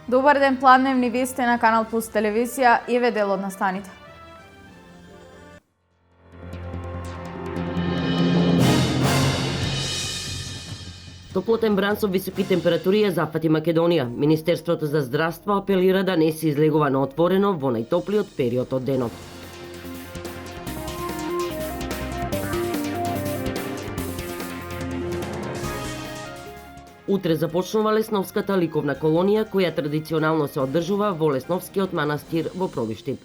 Добар ден, Пладневни вести на Канал Плюс телевизија, еве дел од настаните. Топлотен бран со високи температури ја зафати Македонија. Министерството за здравство апелира да не се излегува на отворено во најтоплиот период од денот. Утре започнува Лесновската ликовна колонија, која традиционално се одржува во Лесновскиот манастир во Пробиштип.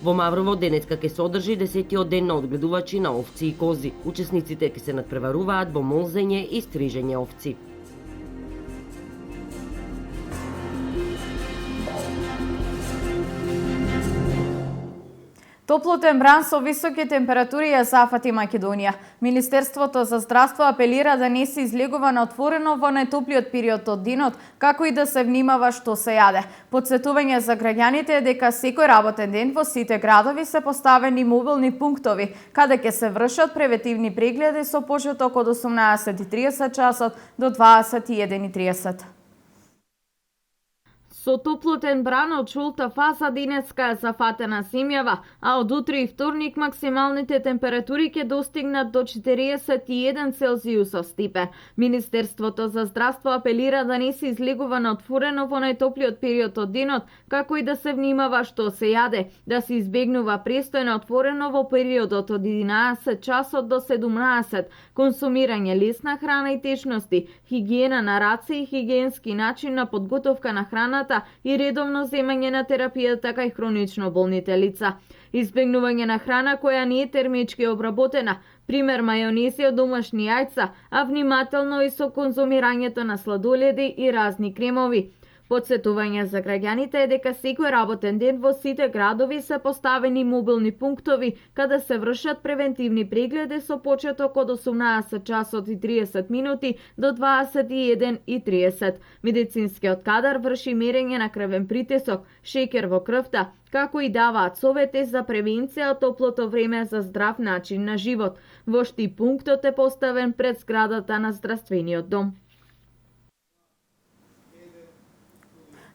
Во Маврово денеска ќе се одржи 10-тиот ден на одгледувачи на овци и кози. Учесниците ќе се надпреваруваат во молзење и стрижење овци. Топлотен бран со високи температури ја зафати Македонија. Министерството за здравство апелира да не се излегува на отворено во најтоплиот период од денот, како и да се внимава што се јаде. Потсетување за граѓаните е дека секој работен ден во сите градови се поставени мобилни пунктови, каде ќе се вршат превентивни прегледи со почеток од 18:30 часот до 21:30. Со топлотен бран од жолта фаза денеска е зафатена земјава, а од утре и вторник максималните температури ќе достигнат до 41 Целзиусов степен. Министерството за здравство апелира да не се излегува на отворено во најтоплиот период од денот, како и да се внимава што се јаде, да се избегнува престој на отворено во периодот од 11 часот до 17, консумирање лесна храна и течности, хигиена на раце и хигиенски начин на подготовка на храната и редовно земање на терапијата кај хронично болните лица. Избегнување на храна која не е термички обработена, пример мајонези од домашни јајца, а внимателно и со конзумирањето на сладоледи и разни кремови. Потсетување за граѓаните е дека секој работен ден во сите градови се поставени мобилни пунктови каде се вршат превентивни прегледи со почеток од 18 часот и 30 минути до 21:30. Медицинскиот кадар врши мерење на крвен притисок, шеќер во крвта, како и даваат совети за превенција од топлото време за здрав начин на живот. Вошти пунктот е поставен пред зградата на здравствениот дом.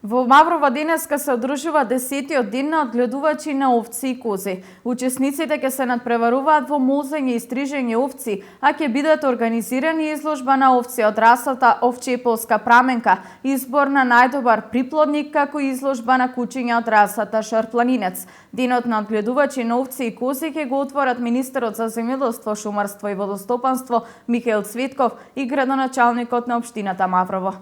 Во Маврово денеска се одржува 10-тиот ден на одгледувачи на овци и кози. Учесниците ќе се надпреваруваат во молзење и стрижење овци, а ќе бидат организирани изложба на овци од расата овчеполска праменка, избор на најдобар приплодник, како и изложба на кучиња од расата шарпланинец. Денот на одгледувачи на овци и кози ќе го отворат министерот за земјоделство, шумарство и водостопанство Михаил Цветков и градоначалникот на општината Маврово.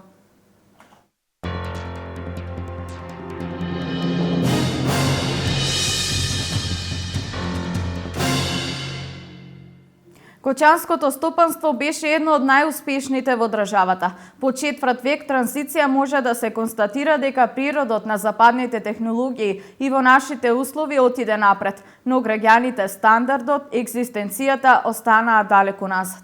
Кочанското стопанство беше едно од најуспешните во државата. По четврт век транзиција може да се констатира дека природот на западните технологии и во нашите услови отиде напред, но граѓаните стандардот, екзистенцијата останаа далеку назад.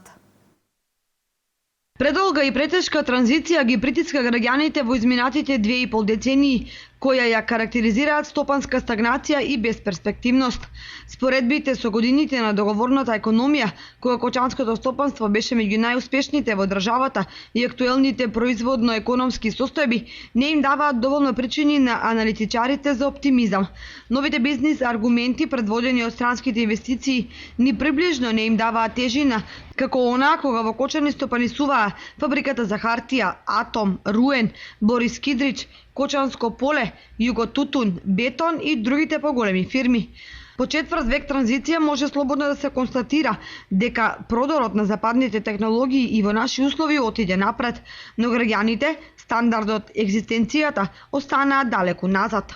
Предолга и претешка транзиција ги притиска граѓаните во изминатите 2,5 децении, која ја карактеризираат стопанска стагнација и безперспективност. Споредбите со годините на договорната економија, која кочанското стопанство беше меѓу најуспешните во државата и актуелните производно-економски состојби, не им даваат доволно причини на аналитичарите за оптимизам. Новите бизнис аргументи предводени од странските инвестиции ни приближно не им даваат тежина, како онаа кога во Кочани стопанисуваа фабриката за хартија, Атом, Руен, Борис Кидрич, Кочанско поле, Југотутун, Бетон и другите поголеми фирми. По четврт век транзиција може слободно да се констатира дека продорот на западните технологии и во наши услови отиде напред, но граѓаните, стандардот, екзистенцијата останаа далеку назад.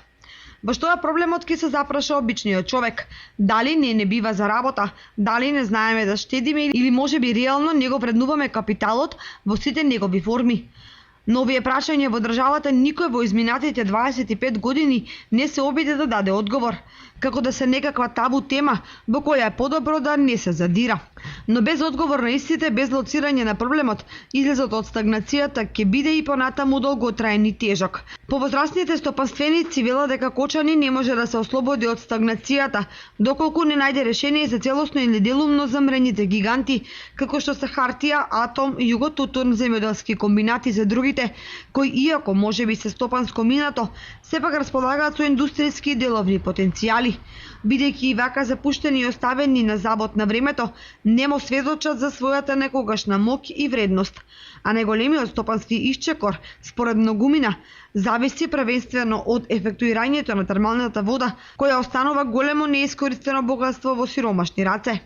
Во што е проблемот ќе се запраша обичниот човек? Дали не бива за работа? Дали не знаеме да штедиме или можеби реално не го вреднуваме капиталот во сите негови форми? На овие прашања во државата никој во изминатите 25 години не се обиде да даде одговор, како да се некаква табу тема во која е подобро да не се задира. Но без одговор на истите, без лоцирање на проблемот, излезот од стагнацијата ќе биде и понатаму долготраен и тежок. Повозрастните стопанственици велат дека Кочани не може да се ослободи од стагнацијата доколку не најде решение за целосно или делумно замрените гиганти како што се Хартија, Атом, Југотутурн земјоделски комбинати за другите, кои иако можеби се стопанско минато, сепак располагаат со индустријски и деловни потенцијали. Бидејќи и вака запуштени и оставени на забот на времето, немо сведочат за својата некогашна моќ и вредност. А најголемиот стопански исчекор, според многумина, зависи првенствено од ефектуирањето на термалната вода, која останува големо неискористено богатство во сиромашни раце.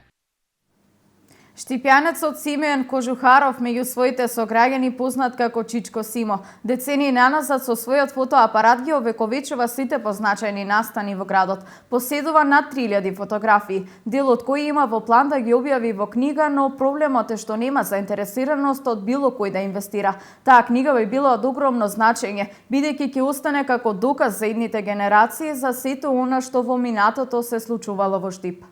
Штипјанецот Симеон Кожухаров меѓу своите сограѓани познат како Чичко Симо, децении наназад со својот фотоапарат ги овековечува сите позначајни настани во градот. Поседува над 3000 фотографии, дел од кои има во план да ги објави во книга, но проблемот е што нема заинтересираност од било кој да инвестира. Таа книга би била од огромно значење, бидејќи ќе остане како доказ за идните генерации за сето она што во минатото се случувало во Штип.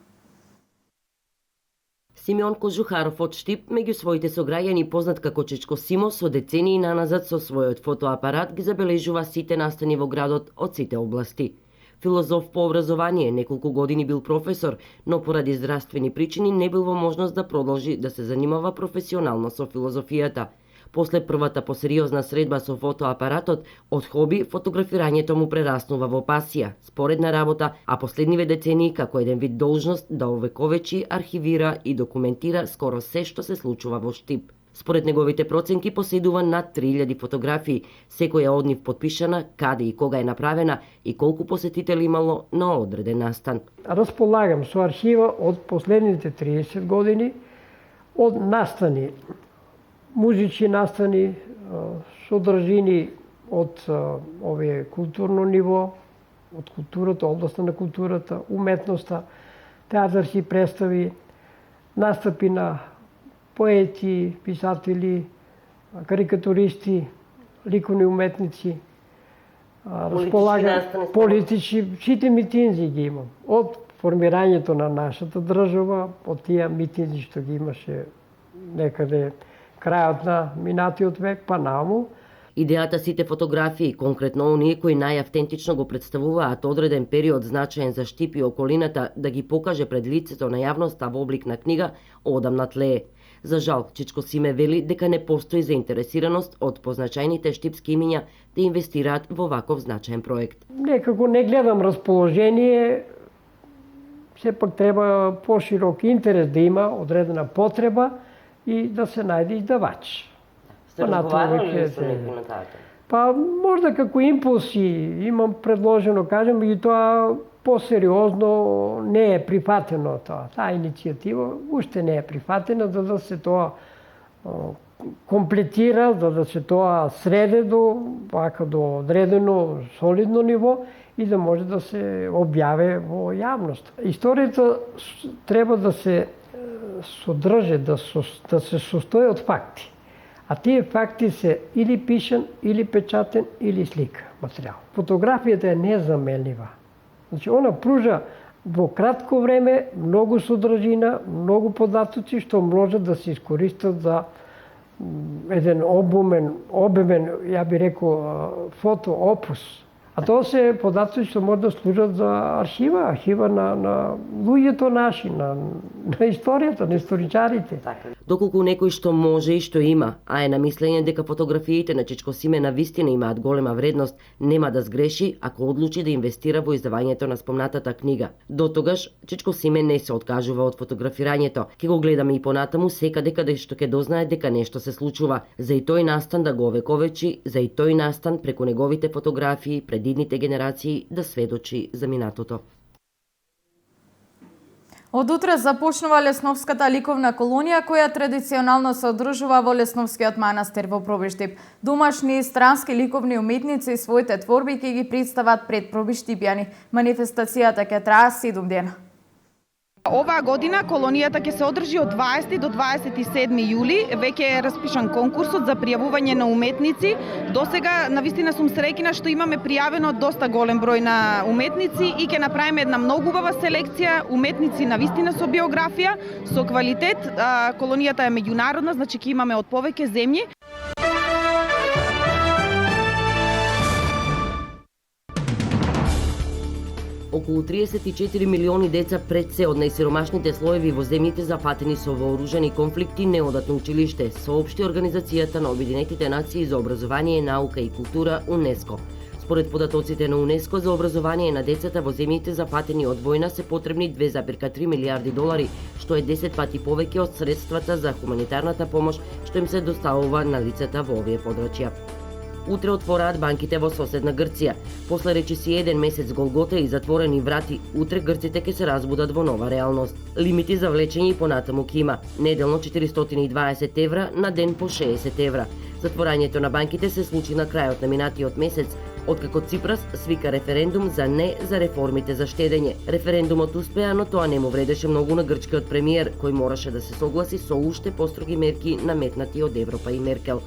Симеон Кожухаров од Штип, меѓу своите сограѓани познат како Чичко Симо, со децении наназад со својот фотоапарат ги забележува сите настани во градот од сите области. Филозоф по образование, неколку години бил професор, но поради здравствени причини не бил во можност да продолжи да се занимава професионално со филозофијата. После првата посериозна средба со фотоапаратот, од хоби фотографирањето му прераснува во пасија, споредна работа, а последниве децении како еден вид должност да овековечи, архивира и документира скоро се што се случува во Штип. Според неговите проценки поседува над 3000 фотографии, секоја од нив подпишана, каде и кога е направена и колку посетители имало на одреден настан. Располагам со архива од последните 30 години, од настани, музички настани, содржини од овие културно ниво, од културата, областа на културата, уметноста, театарски представи, настапи на поети, писатели, карикатуристи, ликовни уметници, политички, сите митинзи ги имам. Од формирањето на нашата држава, од тие митинзи што ги имаше некаде крајот на минатиот век, па наму. Идејата сите фотографии, конкретно оние кои најавтентично го представуваат одреден период значаен за Штип и околината, да ги покаже пред лицето на јавноста во облик на книга, одамна тлее. За жал, Чичко Симе вели дека не постои заинтересираност од позначајните штипски имиња да инвестираат во ваков значаен проект. Некако не гледам расположение, сепак треба поширок интерес да има, одредена потреба и да се најде издавач. Сте разговарали ли со некој на таа? Па можда како импулси имам предложено, кажем, и тоа посериозно не е прифатено тоа. Таа иницијатива уште не е прифатена, за да се тоа комплетира, за да се тоа среде до одредено солидно ниво и да може да се објаве во јавност. Историјата треба да се содржи, да се состои од факти. А тие факти се или пишан, или печатен, или слика материјал. Фотографијата е незаменлива. Значи, она пружа во кратко време многу содржина, многу податоци што може да се искористат за еден обемен, ја би рекол, фотоопус. А тоа се податоци што може да служат за архива на луѓето наши, на историјата, на историчарите. Доколку некој што може и што има, а е на мислење дека фотографиите на Чичко Симе навистина имаат голема вредност, нема да сгреши ако одлучи да инвестира во издавањето на спомнатата книга. До тогаш, Чичко Симе не се откажува од фотографирањето. Ке го гледаме и понатаму секаде каде што ќе дознае дека нешто се случува. За и тој настан да го овековечи, за и тој настан преку неговите фотографии пред идните генерации да сведочи за минатото. Од утре започнува Лесновската ликовна колонија, која традиционално се одржува во Лесновскиот манастир во Пробиштип. Домашни и странски ликовни уметници своите творби ќе ги представат пред пробиштипјани. Манифестацијата ќе трае 7 дена. Оваа година колонијата ќе се одржи од 20 до 27 јули. Веќе е распишан конкурсот за пријавување на уметници. Досега навистина сум среќна што имаме пријавено доста голем број на уметници и ќе направиме една многу убава селекција уметници навистина со биографија, со квалитет. Колонијата е меѓународна, значи ќе имаме од повеќе земји. Околу 34 милиони деца пред се од најсиромашните слоеви во земјите зафатени со вооружени конфликти не одат на училиште, соопшти Организацијата на Обединетите нации за образование, наука и култура УНЕСКО. Според податоците на УНЕСКО за образование на децата во земјите зафатени од војна се потребни 2,3 милиарди долари, што е 10 пати повеќе од средствата за хуманитарната помош што им се доставува на лицата во овие подрачја. Утре отвораат банките во соседна Грција. После речиси еден месец голгота и затворени врати, утре грците ќе се разбудат во нова реалност. Лимити за влечење и понатаму ќе има. Неделно 420 евра, на ден по 60 евра. Затворањето на банките се случи на крајот на минатиот месец, откако Ципрас свика референдум за не за реформите за штедење. Референдумот успеа, но тоа не му вредеше многу на грчкиот премиер, кој мораше да се согласи со уште построги мерки наметнати од Европа и Меркел.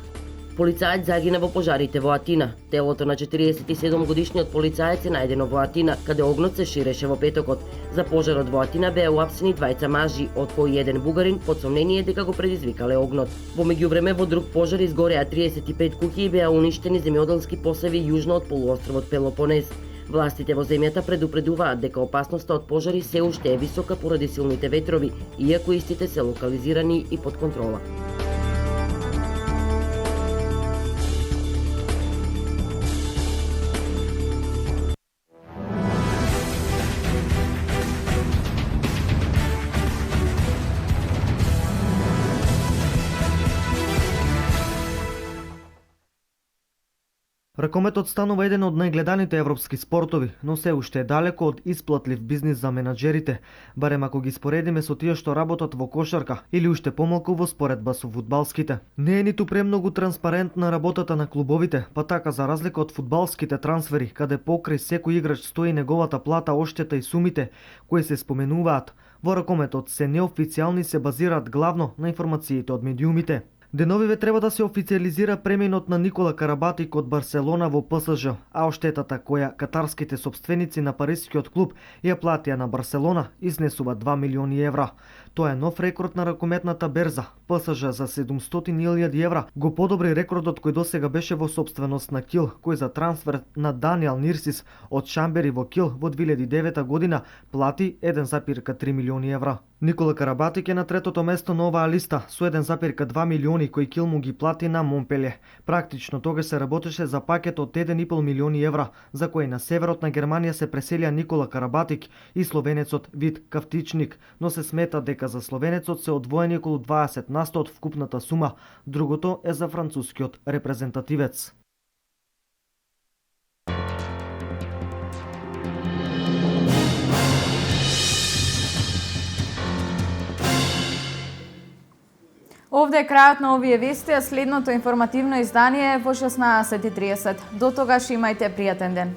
Полицаец загина во пожарите во Атина. Телото на 47 годишниот полицаец е најдено во Атина, каде огнот се ширеше во петокот. За пожарот во Атина беа уапсени двајца мажи, од кои еден бугарин под сомнение дека го предизвикале огнот. Во меѓувреме во друг пожар изгореа 35 куќи и беа уништени земјоделски посеви јужно од полуостровот Пелопонез. Властите во земјата предупредуваат дека опасноста од пожари се уште е висока поради силните ветрови, иако истите се локализирани и под контрола. Ракометот станува еден од најгледаните европски спортови, но се уште е далеко од исплатлив бизнис за менаџерите, барем ако ги споредиме со тие што работат во кошарка или уште помалку во споредба со фудбалските. Не е ниту премногу транспарентна работата на клубовите, па така за разлика од фудбалските трансфери, каде покрај секој играч стои неговата плата, оштета и сумите кои се споменуваат, во ракометот се неофицијални се базираат главно на информациите од медиумите. Деновиве треба да се официализира преминот на Никола Карабатик од Барселона во ПСЖ, а оштетата која катарските сопственици на парискиот клуб ја платија на Барселона изнесува 2 милиони евра. Тоа е нов рекорд на ракометната берза. ПСЖ за 700.000 евра го подобри рекордот кој досега беше во сопственост на Кил, кој за трансфер на Даниел Нирсис од Шамбери во Кил во 2009 година плати 1,3 милиони евра. Никола Карабатик е на третото место на оваа листа со 1,2 милиони кои Кил му ги плати на Монпеле. Практично тогаш се работеше за пакет од 1,5 милиони евра, за кој на северот на Германија се преселија Никола Карабатик и словенецот Вит Кавтичник, но се смета дека за словенецот се одвоени околу 20% од вкупната сума, другото е за францускиот репрезентативец. Овде е крајот на овие вести, а следното информативно издание е во 16:30. До тогаш имајте пријатен ден.